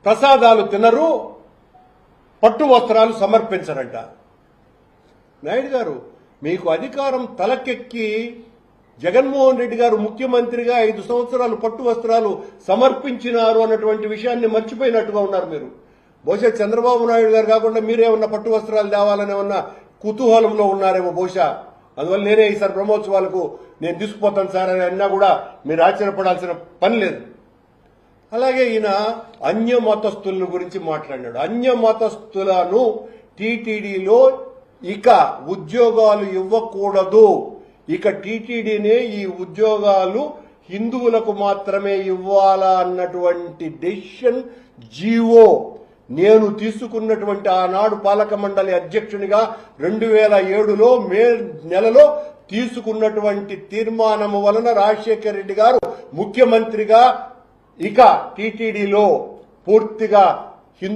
ప్రసాదాలు తినరు, పట్టు వస్త్రాలు సమర్పించరంట. నాయుడు గారు, మీకు అధికారం తలకెక్కి జగన్మోహన్ రెడ్డి గారు ముఖ్యమంత్రిగా 5 సంవత్సరాలు పట్టు వస్త్రాలు సమర్పించినారు అన్నటువంటి విషయాన్ని మర్చిపోయినట్టుగా ఉన్నారు మీరు. బహుశా చంద్రబాబు నాయుడు గారు కాకుండా మీరేమన్నా పట్టు వస్త్రాలు తేవాలని ఉన్న కుతూహలంలో ఉన్నారేమో బహుశా. అందువల్ల నేనే ఈసారి బ్రహ్మోత్సవాలకు నేను తీసుకుపోతాను సార్ అని అన్నా కూడా మీరు ఆశ్చర్యపడాల్సిన పని లేదు. అలాగే ఈయన అన్య మతస్థుల గురించి మాట్లాడినాడు. అన్య మతస్థులను టీటీడీలో ఇక ఉద్యోగాలు ఇవ్వకూడదు, ఇక టీటీడీనే ఈ ఉద్యోగాలు హిందువులకు మాత్రమే ఇవ్వాలా అన్నటువంటి డెసిషన్ జీవో నేను తీసుకున్నటువంటి ఆనాడు పాలక మండలి అధ్యక్షునిగా 2007లో మే నెలలో తీసుకున్నటువంటి తీర్మానము వలన రాజశేఖర రెడ్డి గారు ముఖ్యమంత్రిగా ఇక టీటీడీలో పూర్తిగా హిందూ